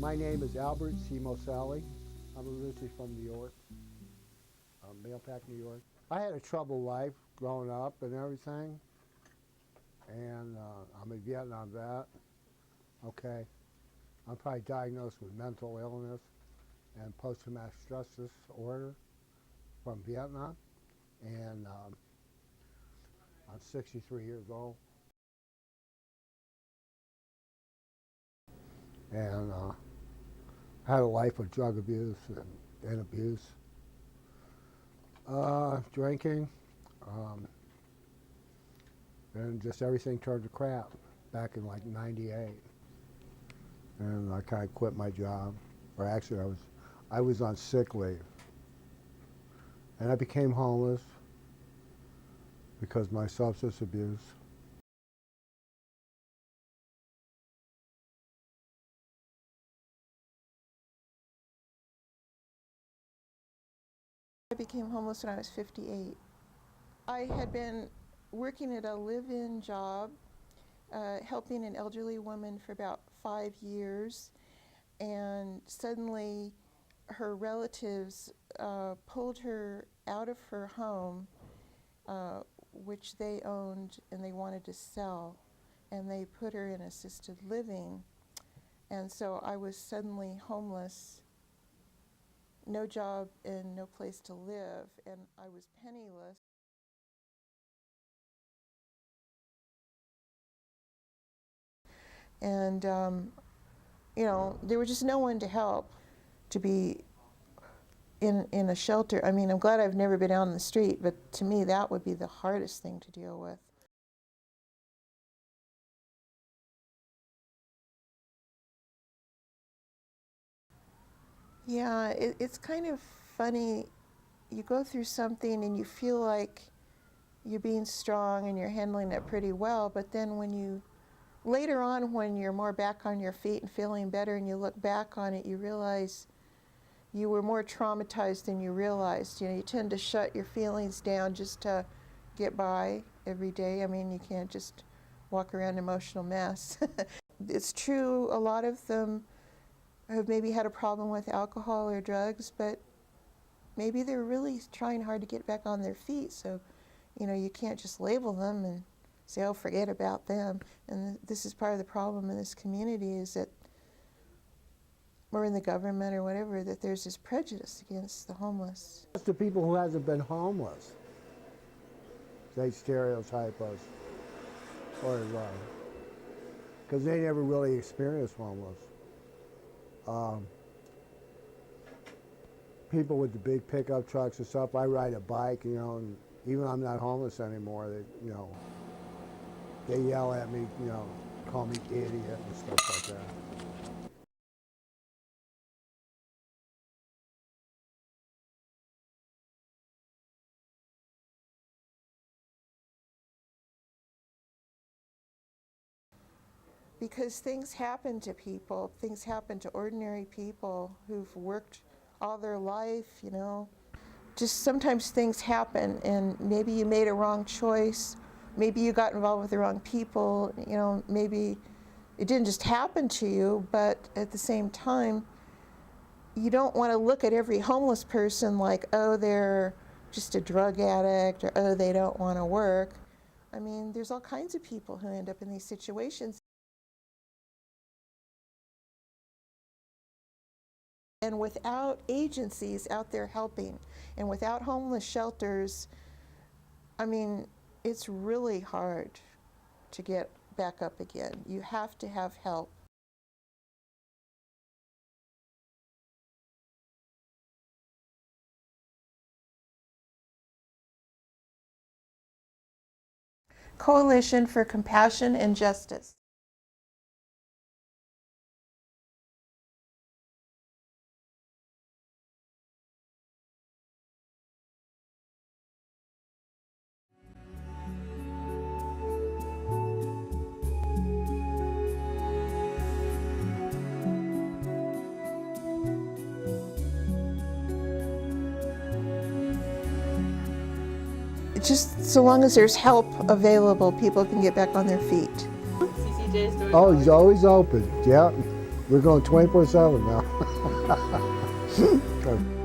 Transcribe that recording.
My name is Albert C. Moselli. I'm originally from New York, Mailpack, New York. I had a troubled life growing up and everything, and I'm a Vietnam vet. Okay, I'm probably diagnosed with mental illness and post-traumatic stress disorder from Vietnam, and I'm 63 years old, and had a life of drug abuse and abuse, drinking, and just everything turned to crap back in like '98. And I kind of quit my job, or actually I was on sick leave, and I became homeless because of my substance abuse. I became homeless when I was 58. I had been working at a live-in job, helping an elderly woman for about 5 years, and suddenly her relatives pulled her out of her home, which they owned and they wanted to sell, and they put her in assisted living. And so I was suddenly homeless, no job and no place to live, and I was penniless. And, you know, there was just no one to help, to be in a shelter. I mean, I'm glad I've never been out on the street, but to me that would be the hardest thing to deal with. Yeah, it's kind of funny. You go through something and you feel like you're being strong and you're handling it pretty well, but then later on when you're more back on your feet and feeling better and you look back on it, you realize you were more traumatized than you realized. You know, you tend to shut your feelings down just to get by every day. I mean, you can't just walk around emotional mess. It's true, a lot of them have maybe had a problem with alcohol or drugs, but maybe they're really trying hard to get back on their feet. So, you know, you can't just label them and say, oh, forget about them. And this is part of the problem in this community, is that, or in the government or whatever, that there's this prejudice against the homeless. It's the people who hasn't been homeless. They stereotype us, or because they never really experienced homeless. People with the big pickup trucks and stuff. I ride a bike, you know, and even I'm not homeless anymore. They, you know, they yell at me, you know, call me idiot and stuff like that. Because things happen to people, things happen to ordinary people who've worked all their life, you know. Just sometimes things happen, and maybe you made a wrong choice, maybe you got involved with the wrong people, you know, maybe it didn't just happen to you, but at the same time, you don't want to look at every homeless person like, oh, they're just a drug addict, or oh, they don't want to work. I mean, there's all kinds of people who end up in these situations. And without agencies out there helping, and without homeless shelters, I mean, it's really hard to get back up again. You have to have help. Coalition for Compassion and Justice. Just so long as there's help available, people can get back on their feet. Oh, he's always open. Yeah, We're going 24/7 now. Good.